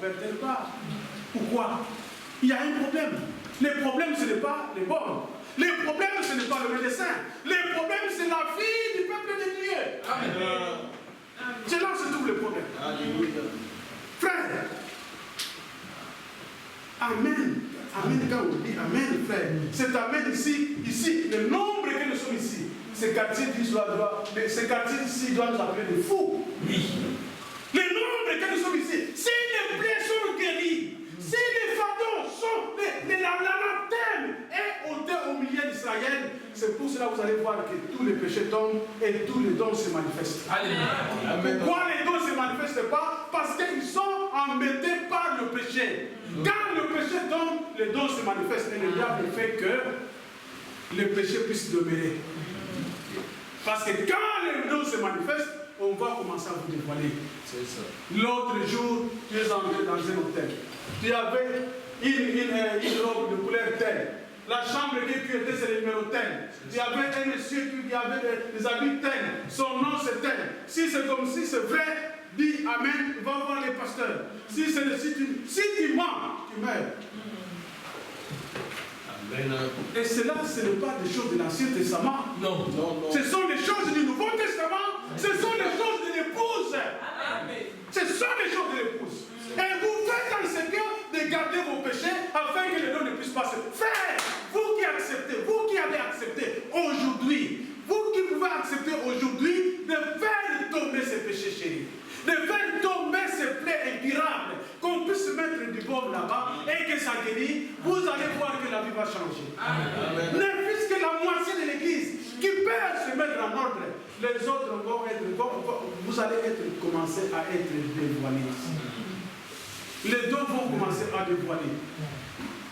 convertir pas. Pourquoi? Il y a un problème. Le problème, ce n'est pas les bornes. Le problème, ce n'est pas le médecin. Le problème, c'est la vie du peuple de Dieu. Amen. C'est là où se trouve le problème. Alléluia. Frère, Amen. Amen, quand on dit Amen, frère, c'est Amen ici, le nombre que nous sommes ici, ces quartiers ici doivent nous appeler des fous. Oui. Le nombre que nous sommes ici, si les plaies sont guéries, si les fardons sont, l'anathème est ôté au milieu d'Israël, c'est pour cela que vous allez voir que tous les péchés tombent et tous les dons se manifestent. Amen. Pourquoi les dons ne se manifestent pas? Parce qu'ils sont embêtés par le péché. Quand le péché tombe, les dons se manifestent et le diable fait que le péché puisse demeurer. Parce que quand les dons se manifestent, on va commencer à vous dévoiler. C'est ça. L'autre jour, tu es entré dans un hôtel. Tu avais une robe de couleur telle. La chambre que tu étais, c'est le numéro tel. Il y avait un monsieur qui avait des habits tels. Son nom, c'est tel. Si c'est comme si c'est vrai, dis Amen, va voir les pasteurs. Si tu mens, tu meurs. Amen. Et cela, ce n'est pas des choses de l'Ancien Testament. Non. Ce sont des choses du Nouveau Testament. Ce sont des choses de l'épouse. Ce sont des choses de l'épouse. Et vous faites en ce cas de garder vos péchés afin que les dons ne puissent passer. Frère, vous qui acceptez, vous qui avez accepté aujourd'hui, vous qui pouvez accepter aujourd'hui de faire tomber ces péchés chéris, de faire tomber ces plaies incurables, qu'on puisse mettre du baume là-bas et que ça guérit, vous allez voir que la vie va changer. Amen. Ne fût-ce que la moitié de l'église qui peut se mettre en ordre, les autres vous allez commencer à être dévoilés. Les dons vont commencer à dévoiler.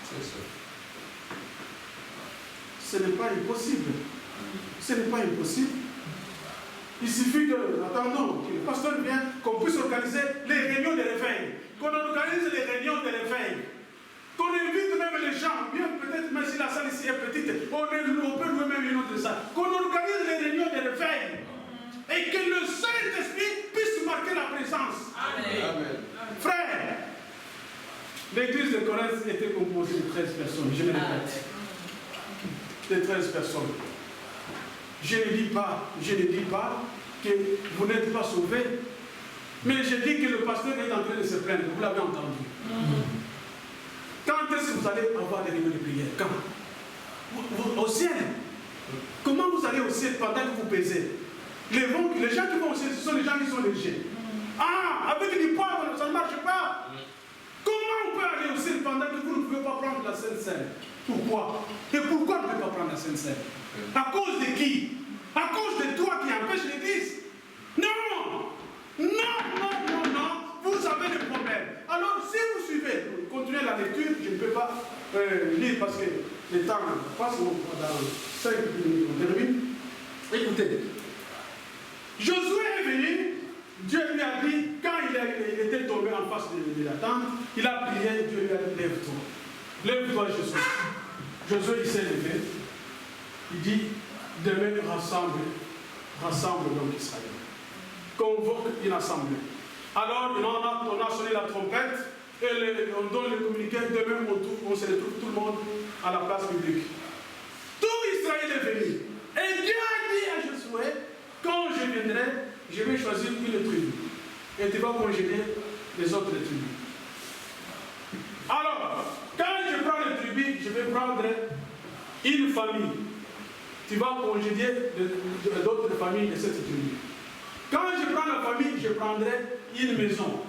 C'est ça. Ce n'est pas impossible. Ce n'est pas impossible. Il suffit que, attendons, que le pasteur vienne, qu'on puisse organiser les réunions de réveil. Qu'on organise les réunions de réveil. Qu'on invite même les gens, bien peut-être même si la salle ici est petite, on peut louer même une autre salle. Qu'on organise les réunions de réveil. Et que le Saint-Esprit puisse marquer la présence. Amen. Amen. Frère, l'église de Corinthe était composée de 13 personnes, je me répète. De 13 personnes. Je ne dis pas que vous n'êtes pas sauvés, mais je dis que le pasteur est en train de se plaindre, vous l'avez entendu. Quand est-ce que vous allez avoir des réunions de prière? Quand? Au ciel. Comment vous allez au ciel pendant que vous pesez? Les gens qui vont au ciel, ce sont les gens qui sont légers. Ah, avec du poivre, ça ne marche pas. Comment on peut aller au ciel pendant que vous ne pouvez pas prendre la Sainte Seine? Pourquoi? Et pourquoi on ne peut pas prendre la Sainte Seine? À cause de qui? À cause de toi qui empêche l'église? Non! Vous avez des problèmes. Alors, si vous suivez, continuez la lecture, je ne peux pas lire parce que le temps passe dans 5 minutes, on termine. Écoutez. Josué est venu, Dieu lui a dit, quand il était tombé en face de la tente, il a prié, Dieu lui a dit, lève-toi. Lève-toi, Josué. Josué, il s'est levé. Il dit, demain, rassemble donc Israël. Convoque une assemblée. Alors, on a sonné la trompette et on donne le communiqué. Demain, on se retrouve tout le monde à la place publique. Tout Israël est venu. Et Dieu a dit à Josué, quand je viendrai, je vais choisir une tribu. Et tu vas congédier les autres tribus. Alors, quand je prends les tribus, je vais prendre une famille. Tu vas congédier d'autres familles de cette tribu. Quand je prends la famille, je prendrai une maison.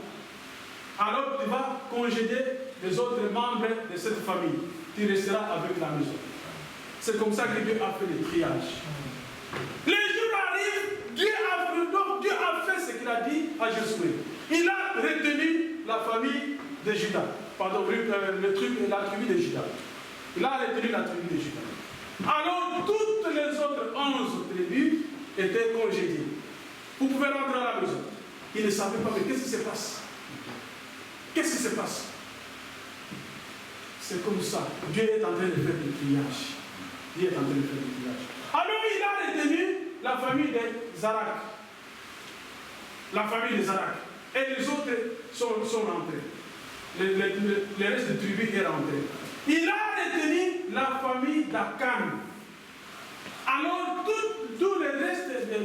Alors tu vas congédier les autres membres de cette famille. Tu resteras avec la maison. C'est comme ça que Dieu a fait le triage. Les jours arrivent, Dieu a fait ce qu'il a dit à Josué. Il a retenu la famille de Juda. Pardon, la tribu de Juda. Il a retenu la tribu de Juda. Alors toutes les autres 11 tribus étaient congédiées. Vous pouvez rentrer à la maison. Ils ne savaient pas, mais qu'est-ce qui se passe? Qu'est-ce qui se passe? C'est comme ça. Dieu est en train de faire le triage. Dieu est en train de faire le triage. Alors il a retenu la famille de Zarak. La famille de Zarak. Et les autres sont rentrés. les restes de tribu est rentré. Il a retenu la famille d'Akan. Alors, tous les restes, il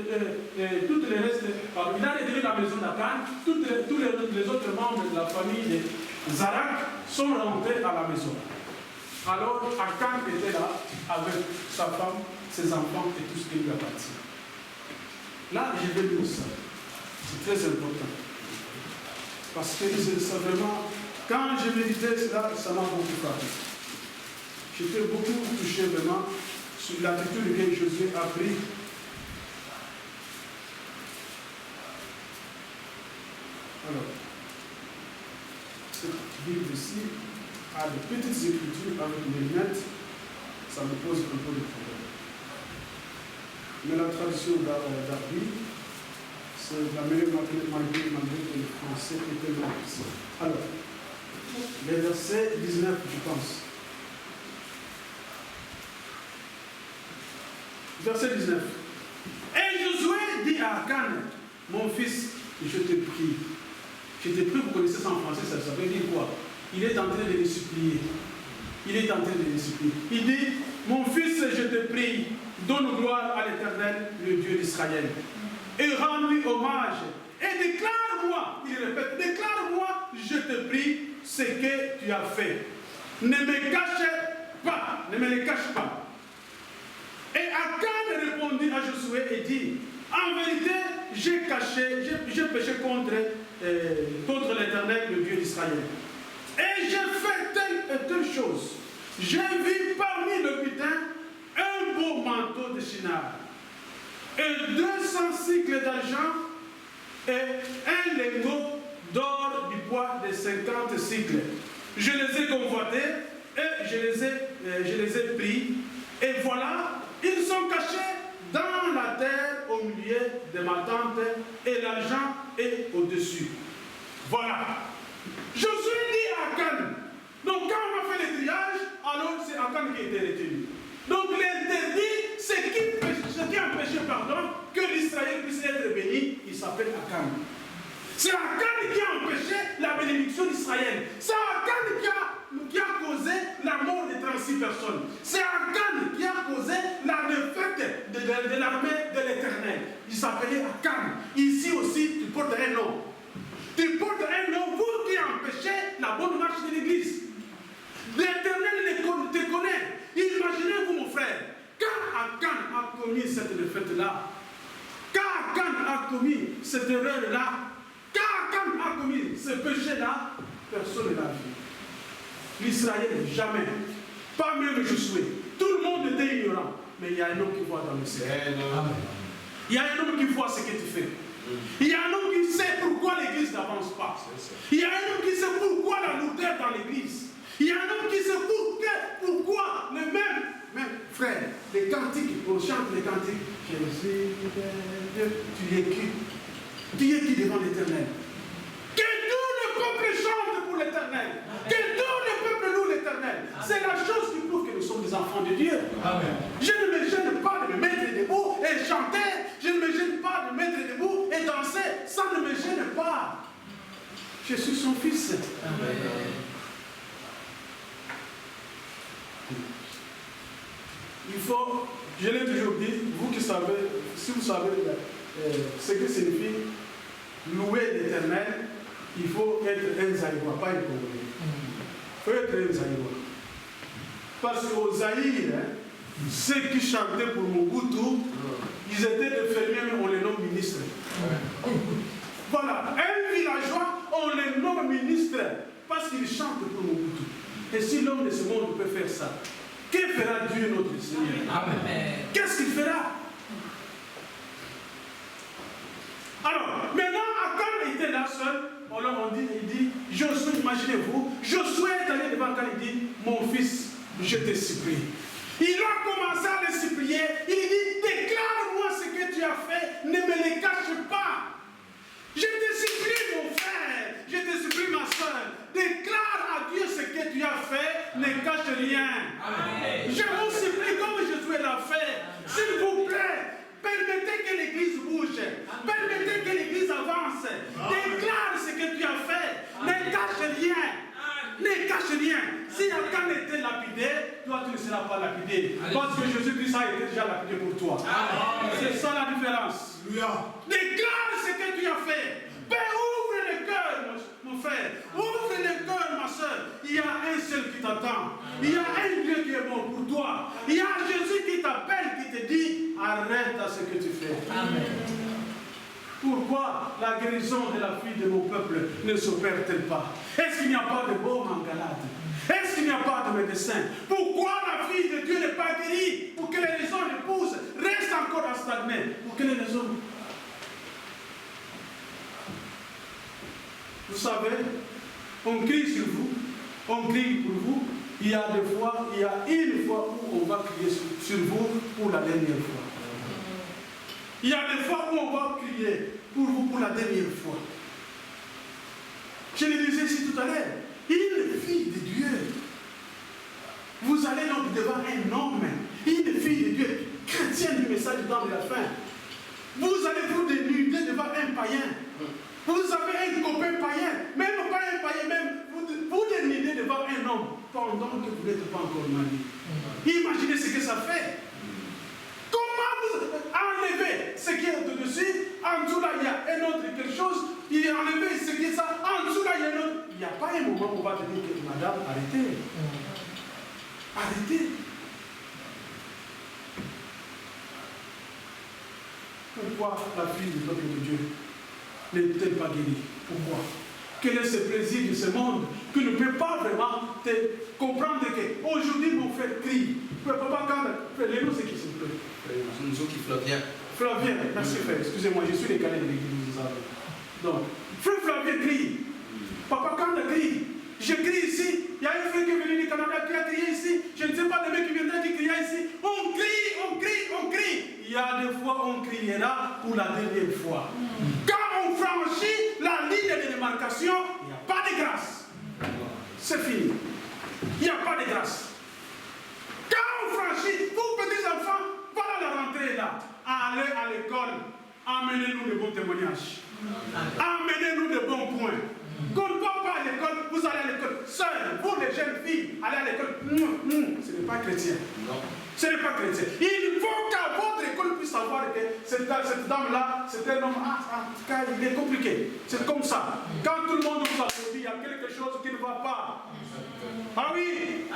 a retenu la maison d'Akan, tous les autres membres de la famille de Zarak sont rentrés à la maison. Alors, Akan était là avec sa femme, ses enfants et tout ce qui lui appartient. Là, je vais lire ça. C'est très important. Parce que c'est vraiment, quand je méditais cela, ça m'a beaucoup frappé. J'étais beaucoup touché vraiment sur l'attitude que Josué a pris. Alors, cette Bible ici a de petites écritures avec les lunettes, ça me pose un peu de problème. Mais la traduction d'Arbi, c'est la meilleure malgré que le français est tellement difficile. Alors, le verset 19, je pense. Verset 19. Et Josué dit à Akan, mon fils, je te prie. Je te prie, vous connaissez ça en français, ça veut dire quoi? Il est en train de les supplier. Il est en train de les supplier. Il dit, mon fils, je te prie, donne gloire à l'Éternel, le Dieu d'Israël. Et rends-lui hommage. Et déclare-moi, il répète, déclare-moi, je te prie, ce que tu as fait. Ne me cache pas, ne me le cache pas. Et Akan répondit à Josué et dit, en vérité, j'ai péché contre l'Éternel, le Dieu d'Israël. Et j'ai fait telle et telle chose. J'ai vu parmi le butin un beau manteau de Shinar, et 200 cycles d'argent, et un lingot d'or du poids de 50 cycles. Je les ai convoités, et je les ai pris, et voilà, ils sont cachés dans la terre au milieu de ma tente, et l'argent est au-dessus. Voilà. Je suis dit à Akan. Donc quand on a fait le triage, alors c'est Akan qui a été retenu. Donc l'interdit, ce qui empêchait, que l'Israël puisse être béni, il s'appelle Akan. C'est Akan qui a empêché la bénédiction d'Israël. C'est Akan qui a causé la mort de 36 personnes. C'est Akan qui a causé la défaite de l'armée de l'Éternel. Il s'appelait Akan. Ici aussi, tu portes un nom. Tu portes un nom, vous qui empêchez la bonne marche de l'Église. L'Éternel te connaît. Imaginez-vous, mon frère, quand Akan a commis cette défaite-là, quand Akan a commis cette erreur-là, quand Akan a commis ce péché-là, personne ne l'a vu. L'Israël, jamais. Pas même Josué. Tout le monde était ignorant. Mais il y a un homme qui voit dans le ciel. Il y a un homme qui voit ce que tu fais. Il y a un homme qui sait pourquoi l'Église n'avance pas. Il y a un homme qui sait pourquoi la lourdeur dans l'Église. Il y a un homme qui sait pourquoi le même frère, les cantiques, on chante les cantiques. Jésus, tu es qui? Tu es qui devant l'Éternel? Que tout le peuple chante pour l'Éternel. Que tout le peuple loue l'Éternel. C'est la chose qui prouve que nous sommes des enfants de Dieu. Amen. Je ne me gêne pas de me mettre debout et chanter. Je ne me gêne pas de me mettre debout et danser. Ça ne me gêne pas. Je suis son fils. Amen. Il faut, je l'ai toujours dit, vous qui savez, si vous savez ce que signifie louer l'Éternel, il faut être un Zaïrois, pas un Congolais. Il faut être un Zaïrois. Parce qu'aux Zaïre, ceux qui chantaient pour Mobutu, ils étaient des fermiers, mais on les nomme ministres. Voilà, un villageois, on les nomme ministres parce qu'ils chantent pour Mobutu. Et si l'homme de ce monde peut faire ça, que fera Dieu notre Seigneur? Amen. Qu'est-ce qu'il fera? Alors, maintenant, Akan était là seul. Alors il dit, Josué, imaginez-vous, Josué est allé devant Akan, il dit, mon fils, je te supplie. Il a commencé à le supplier. Il dit, déclare-moi ce que tu as fait, ne me le cache pas. Je te supplie, mon frère, je te supplie, ma soeur, déclare à Dieu ce que tu as fait, ne cache rien. Amen. Je vous supplie, comme Josué l'a fait, s'il vous plaît, permettez que l'Église bouge, permettez que l'Église avance, déclare ce que tu as fait, ne cache rien. pas lapidé. Parce que Jésus-Christ a été déjà lapidé pour toi. C'est ça la différence. Déclare ce que tu as fait. Père, ouvre le cœur, mon frère. Ouvre le cœur, ma soeur. Il y a un seul qui t'attend. Il y a un Dieu qui est bon pour toi. Il y a Jésus qui t'appelle, qui te dit, arrête à ce que tu fais. Amen. Pourquoi la guérison de la fille de mon peuple ne s'opère-t-elle pas? Est-ce qu'il n'y a pas de baume en Galate? Est-ce qu'il n'y a pas de médecin? Pourquoi la fille de Dieu n'est pas guérie? Pour que les raisons d'épouse restent encore à stagner. Pour que les raisons... Vous savez, on crie sur vous, on crie pour vous. Il y a une fois où on va crier sur vous pour la dernière fois. Il y a des fois où on va crier pour vous pour la dernière fois. Je le disais ici tout à l'heure, une fille de Dieu. Vous allez donc devant un homme, une fille de Dieu, chrétienne du message du temps de la fin. Vous allez vous dénuder devant un païen. Vous avez un copain païen, même pas un païen, même vous dénudez devant un homme pendant que vous n'êtes pas encore marié. Imaginez ce que ça fait. Comment vous enlevez ce qui est au-dessus, en dessous là il y a un autre quelque chose, il est enlevé ce qui est ça, en dessous là il y a un autre. Il n'y a pas un moment où on va te dire que madame, arrêtez. Arrêtez. Pourquoi la fille du peuple de Dieu n'est-elle pas guérie? Pourquoi? Quel est ce plaisir de ce monde que ne peut pas vraiment te comprendre que aujourd'hui mon frère crie. Papa, quand les noms c'est qui s'il vous plaît? Nous qui Flavien. Flavien, merci frère, excusez-moi, je suis décalé de l'église, vous savez. Donc, frère Flavien crie. Papa, quand il crie, je crie ici. Il y a un frère qui est venu du Canada qui a crié ici. Je ne sais pas le mec qui viendra qui crie ici. On crie, on crie, on crie. Il y a des fois on criera pour la dernière fois. Quand on franchit la ligne de démarcation, il n'y a pas de grâce. C'est fini. Il n'y a pas de grâce. Quand on franchit, vous petits enfants, voilà la rentrée là. Allez à l'école, amenez-nous de bons témoignages. Amenez-nous de bons points. Quand on va pas à l'école, vous allez à l'école seul. Vous les jeunes filles, allez à l'école. Ce n'est pas chrétien. Non. Ce n'est pas chrétien. Il faut qu'à votre école puisse savoir que cette dame-là, c'est un homme, en tout cas, il est compliqué. C'est comme ça. Quand tout le monde vous applaudit, il y a quelque chose qui ne va pas. Ah oui.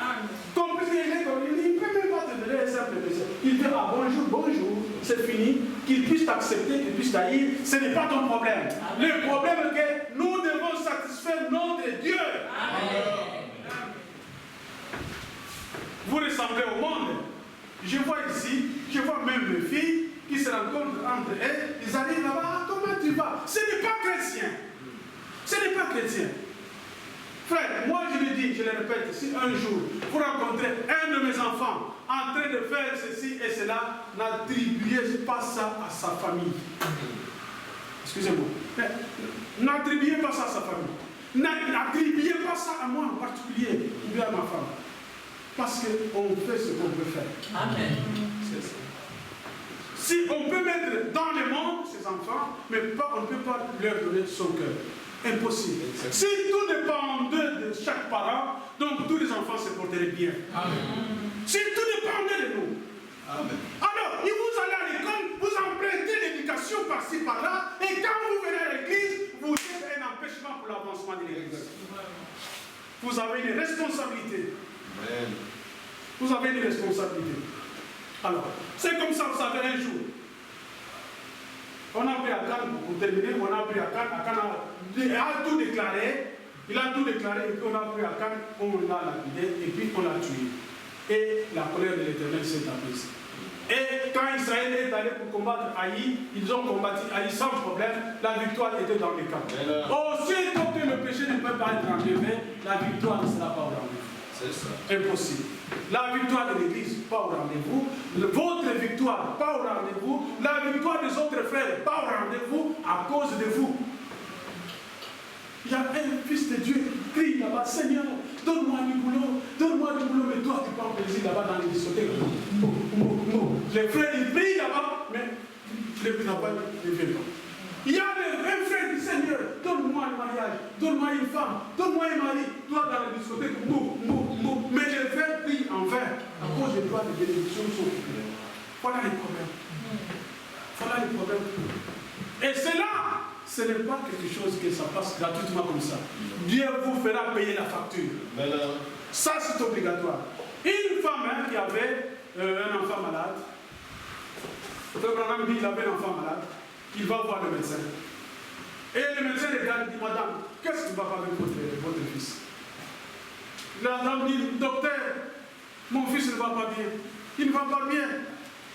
Comme il ne peut même pas te donner un simple message. Il dit bonjour, bonjour, c'est fini. Qu'il puisse t'accepter, qu'il puisse t'haïr, ce n'est pas ton problème. Le problème est que nous devons satisfaire notre Dieu. Amen. Vous ressemblez au monde. Je vois ici, je vois même les filles qui se rencontrent entre elles, ils arrivent là-bas, comment tu vas? Ce n'est pas chrétien. Ce n'est pas chrétien. Frère, moi je le dis, je le répète, si un jour vous rencontrez un de mes enfants en train de faire ceci et cela, n'attribuez pas ça à sa famille. Excusez-moi. N'attribuez pas ça à sa famille. N'attribuez pas ça à moi en particulier, ou bien à ma femme. Parce qu'on fait ce qu'on peut faire. Amen. C'est ça. Si on peut mettre dans le monde ses enfants, mais on ne peut pas leur donner son cœur. Impossible. Si tout dépendait de chaque parent, donc tous les enfants se porteraient bien. Amen. Si tout dépendait de nous. Amen. Alors, vous allez à l'école, vous empruntez l'éducation par-ci, par-là, et quand vous venez à l'église, vous êtes un empêchement pour l'avancement de l'église. Vous avez une responsabilité. Amen. Vous avez une responsabilité. Alors, c'est comme ça, vous savez, un jour. On a pris à Cannes, pour terminer, on a pris à Cannes, il a tout déclaré, et puis on a pris à Cannes, on l'a lapidé, et puis on l'a tué. Et la colère de l'Éternel s'est appaisée. Et quand Israël est allé pour combattre Haï, ils ont combattu Haï sans problème, la victoire était dans les camps. Aussitôt que le péché ne peut pas être enlevé, la victoire ne sera pas au rendez-vous. C'est ça. Impossible. La victoire de l'Église, pas au rendez-vous. Votre victoire, pas au rendez-vous. La victoire des autres frères, pas au rendez-vous à cause de vous. Il y a un fils de Dieu qui crie là-bas, Seigneur, donne-moi du boulot, mais toi tu prends plaisir là-bas dans les discothèques. Les frères, ils prient là-bas, mais les frères ne viennent pas. Il y a un frère du Seigneur, donne-moi le mariage. mariage, donne-moi une femme, donne-moi un mari. Toi, dans la discothèque, mais les verres prient en vain. À cause de toi, les bénédictions sont occupées. Voilà les problèmes. Voilà les problèmes. Et cela, ce n'est pas quelque chose que ça passe gratuitement comme ça. Dieu vous fera payer la facture. Ça, c'est obligatoire. Une femme qui avait un enfant malade, Frère Branham dit qu'il avait un enfant malade, il va voir le médecin. Et le médecin regarde et dit, madame, qu'est-ce qui ne va pas avec votre fils? La dame dit, docteur, mon fils ne va pas bien. Il ne va pas bien.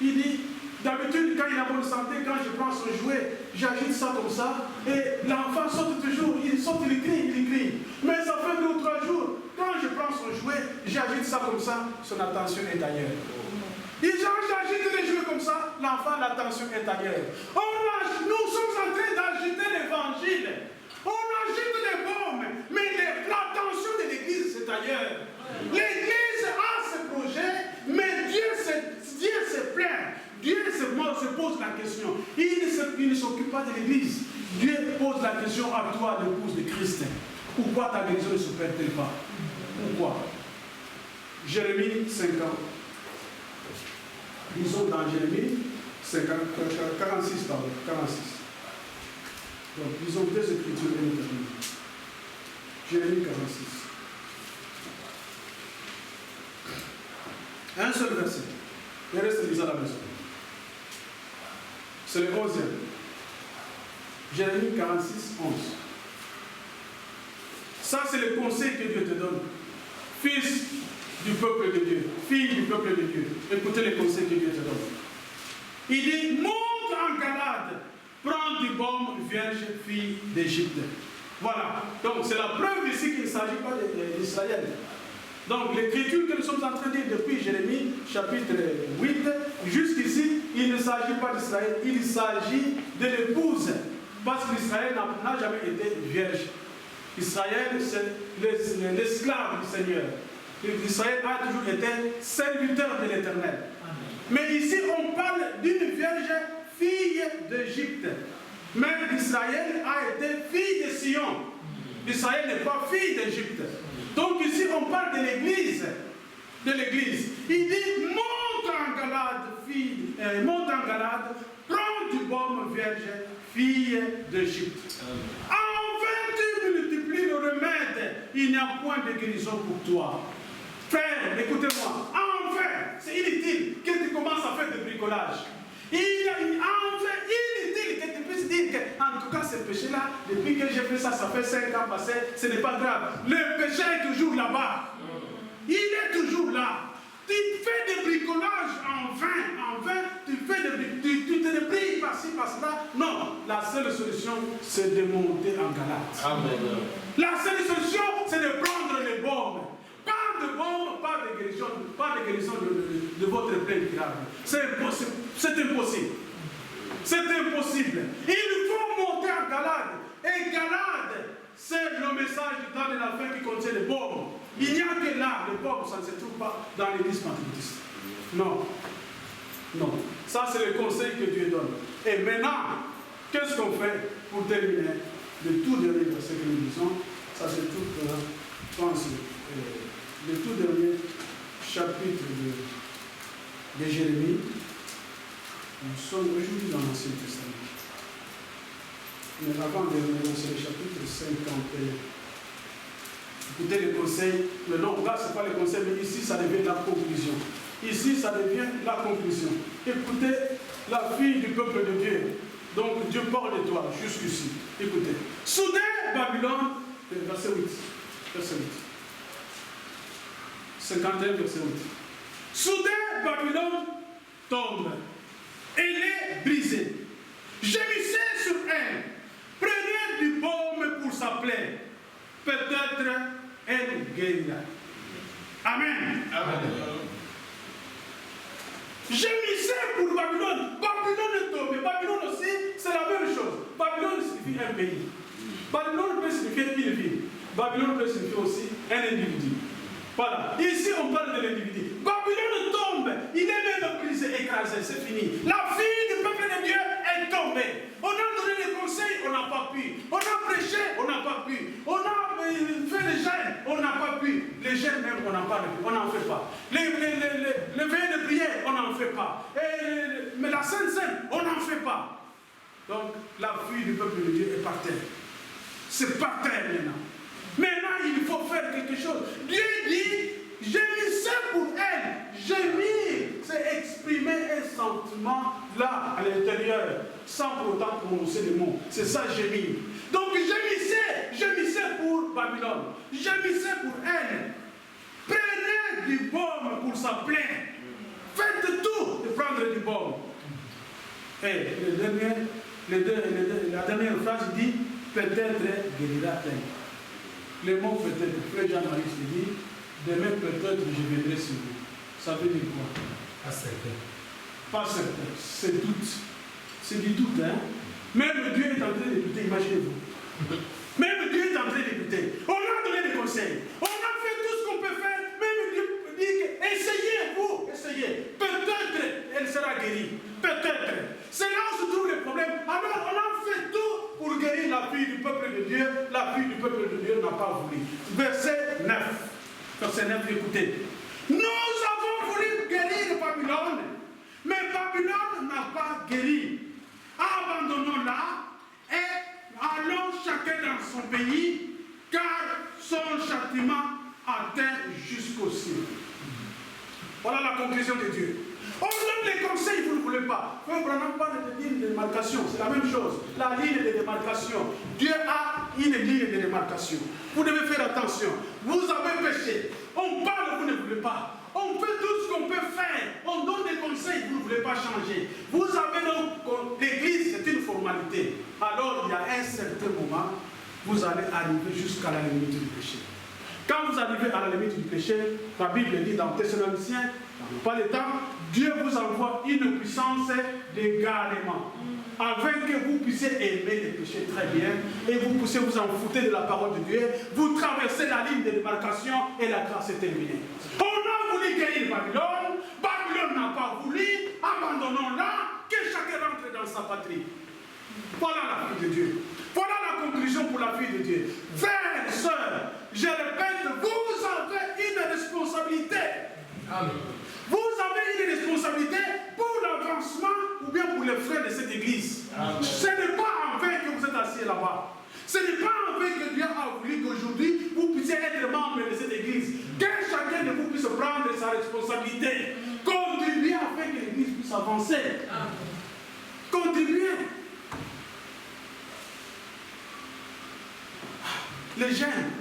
Il dit, d'habitude, quand il a bonne santé, quand je prends son jouet, j'agite ça comme ça, et l'enfant saute toujours, il saute, il crie. Mais ça fait 2 ou 3 jours, quand je prends son jouet, j'agite ça comme ça, son attention est ailleurs. J'agite les jouets comme ça, l'enfant, l'attention est ailleurs. Nous sommes en train d'agiter l'évangile. On agite les bombes, mais l'attention de l'église, c'est ailleurs. L'église a ce projet, mais Dieu se plaint. Dieu se pose la question. Il ne s'occupe pas de l'église. Dieu pose la question à toi, l'épouse de Christ. Pourquoi ta guérison ne se perd-elle pas? Pourquoi? Jérémie 50. Disons dans Jérémie 46, pardon, 46. Donc, disons 2 écritures et nous terminons. Jérémie 46. Un seul verset. Le reste, lisez à la maison. C'est le 11e. Jérémie 46, 11. Ça, c'est le conseil que Dieu te donne. Fils du peuple de Dieu, fille du peuple de Dieu. Écoutez les conseils que Dieu te donne. Il dit, monte en Galade, prends du baume, vierge, fille d'Égypte. Voilà. Donc, c'est la preuve ici qu'il ne s'agit pas d'Israël. Donc, l'écriture que nous sommes en train de dire depuis Jérémie, chapitre 8, jusqu'ici, il ne s'agit pas d'Israël, il s'agit de l'épouse. Parce qu'Israël n'a jamais été vierge. Israël, c'est l'esclave du Seigneur. Israël a toujours été serviteur de l'Éternel. Mais ici, on parle d'une vierge fille d'Égypte. Même Israël a été fille de Sion. Israël n'est pas fille d'Égypte. Donc ici, on parle de l'Église. De l'Église. Il dit, monte en Galade, prends du baume vierge, fille d'Égypte. Enfin, tu multiplies le remède. Il n'y a point de guérison pour toi. Frère, écoutez-moi. Enfin, c'est inutile que tu commences à faire du bricolage. Enfin, inutile que tu puisses dire que, en tout cas, ce péché-là, depuis que j'ai fait ça, ça fait 5 ans passés, ce n'est pas grave. Le péché est toujours là-bas. Il est toujours là. Tu fais des bricolages en vain, tu te débrouilles par-ci, par-là. Non, la seule solution, c'est de monter en Galate. Amen. La seule solution, c'est de prendre les baumes. Pas de baume, pas de guérison de votre plaie grave. C'est impossible. C'est impossible. C'est impossible. Il faut monter en Galate. Et Galate, c'est le message du temps de la fin qui contient les baumes. Il n'y a que là, les baumes, ça ne se trouve pas dans l'église pentecôtiste. Non. Non. Ça, c'est le conseil que Dieu donne. Et maintenant, qu'est-ce qu'on fait pour terminer le tout dernier verset que nous lisons? Ça, c'est tout, je pense, le tout dernier chapitre de Jérémie. Nous sommes aujourd'hui dans l'Ancien Testament. Mais avant de revenir, c'est le chapitre 51. Écoutez les conseils. Mais non, là, ce n'est pas les conseils, mais ici, ça devient la conclusion. Ici, ça devient la conclusion. Écoutez, la fille du peuple de Dieu. Donc, Dieu parle de toi jusqu'ici. Écoutez. Soudain, Babylone, verset 8. Verset 8. 51, verset 8. Soudain, Babylone tombe. Elle est brisée. Gémissez sur elle. Prenez du baume pour sa plaie. Peut-être elle guérira. Amen. Amen. Gémissez pour Babylone. Babylone est tombée. Babylone aussi, c'est la même chose. Babylone signifie un pays. Babylone peut signifier une ville. Babylone peut signifier aussi un individu. Voilà. Ici, on parle de l'individu. Babylone tombe. Il est même brisé, écrasé. C'est fini. La fille du peuple de Dieu est tombée. On a donné des conseils, on n'a pas pu. On a prêché, on n'a pas pu. de jeûne, on n'a pas pu. Les jeûnes même, on n'en parle plus, on n'en fait pas. Les veillées de prière, on n'en fait pas. Mais la Sainte Seine, on n'en fait pas. Donc, la fuite du peuple de Dieu est par terre. C'est par terre maintenant. Maintenant, il faut faire quelque chose. Dieu dit, gémissez pour elle. Gémir, c'est exprimer un sentiment là, à l'intérieur, sans pour autant prononcer les mots. C'est ça, gémir. Donc, gémissez pour Babylone. Gémissez pour elle. Prenez du baume pour sa plaie. Faites tout de prendre du baume. Et la dernière phrase dit, peut-être guérira-t-elle. Le mot peut-être, Frère Jean-Marie se dit, demain peut-être je viendrai sur vous. Ça veut dire quoi? Pas certain. Pas certain, c'est doute. C'est du doute, hein? Même Dieu est en train de douter, imaginez-vous. Même Dieu est en train de douter. On a donné des conseils. On a fait tout ce qu'on peut faire. Même Dieu dit que essayez-vous, essayez. Peut-être elle sera guérie. Peut-être. C'est là où se trouve le problème. Alors on a fait tout pour guérir la fille du peuple de Dieu. La fille du peuple de Dieu n'a pas voulu. Verset 9. Verset 9, écoutez. Nous avons voulu guérir Babylone, mais Babylone n'a pas guéri. Abandonnons-la et allons chacun dans son pays, car son châtiment atteint jusqu'au ciel. Voilà la conclusion de Dieu. On donne les conseils, vous ne voulez pas. Frère Branham parle de ligne de démarcation, c'est la même chose. La ligne de démarcation. Dieu a une ligne de démarcation. Vous devez faire attention. Vous avez péché. On parle, vous ne voulez pas. On fait tout ce qu'on peut faire. On donne des conseils, vous ne voulez pas changer. Vous avez donc, l'église, c'est une formalité. Alors, il y a un certain moment, vous allez arriver jusqu'à la limite du péché. Quand vous arrivez à la limite du péché, la Bible dit dans Thessaloniciens, pas le temps, Dieu vous envoie une puissance d'égarement, afin que vous puissiez aimer les péchés très bien, et vous puissiez vous en foutre de la parole de Dieu, vous traversez la ligne de démarcation et la grâce est terminée. On a voulu guérir Babylone, Babylone n'a pas voulu, abandonnons-la, que chacun rentre dans sa patrie. Voilà la fille de Dieu. Voilà la conclusion pour la fille de Dieu. Frères et sœurs, je répète, vous avez une responsabilité. Amen. Vous avez une responsabilité pour l'avancement ou bien pour les frères de cette église. Amen. Ce n'est pas en vain que vous êtes assis là-bas. Ce n'est pas en vain que Dieu a voulu qu'aujourd'hui vous puissiez être membre de cette église. Que chacun de vous puisse prendre sa responsabilité. Contribuer afin que l'église puisse avancer. Contribuer. Les jeunes,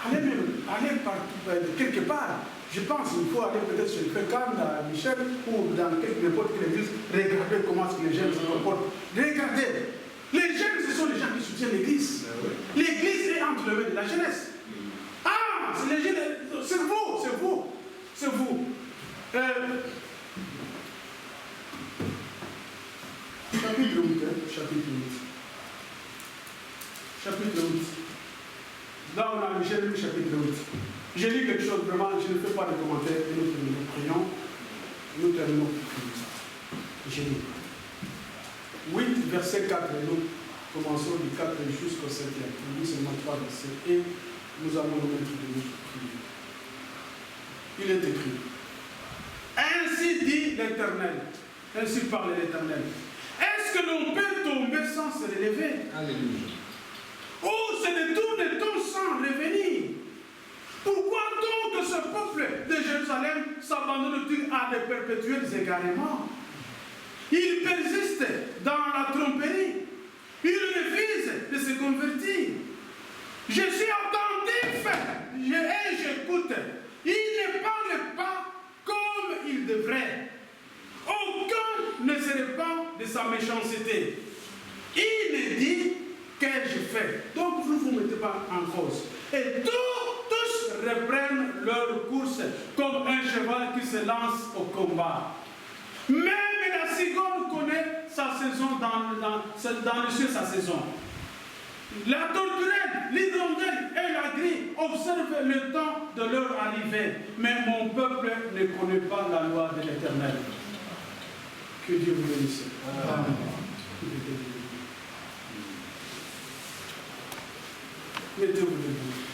allez partout, quelque part. Je pense qu'il faut aller peut-être sur le fait comme Michel ou dans n'importe quelle église, regarder comment les jeunes se comportent. Regardez. Les jeunes, ce sont les gens qui soutiennent l'église. L'église est entre les mains de la jeunesse. Ah, c'est les jeunes, c'est vous, c'est vous, c'est vous. Chapitre 8, chapitre 8. Chapitre 8. Là, on a Michel, chapitre 8. J'ai lu quelque chose, vraiment, je ne fais pas de commentaires, et nous prions, nous terminons. J'ai lu. 8, verset 4, nous commençons du 4 jusqu'au 7e. Nous lit seulement 3 versets et nous allons nous mettre de notre prière. Il est écrit. Ainsi dit l'Éternel. Ainsi parle l'Éternel. Est-ce que l'on peut tomber sans se relever? Alléluia. Ou se détourne-t-on sans revenir? Pourquoi donc ce peuple de Jérusalem s'abandonne-t-il à de perpétuels égarements? Il persiste dans la tromperie. Il refuse de se convertir. Je suis attentif et j'écoute. Il ne parle pas comme il devrait. Aucun ne se répand de sa méchanceté. Il ne dit qu'ai-je fait. Donc vous ne vous mettez pas en cause. Et tous reprennent leur course comme un cheval qui se lance au combat. Même la cigogne connaît sa saison dans le ciel, sa saison. La tourterelle, l'hirondelle et la grille observent le temps de leur arrivée. Mais mon peuple ne connaît pas la loi de l'Éternel. Que Dieu vous bénisse. Amen. Mettez-vous debout.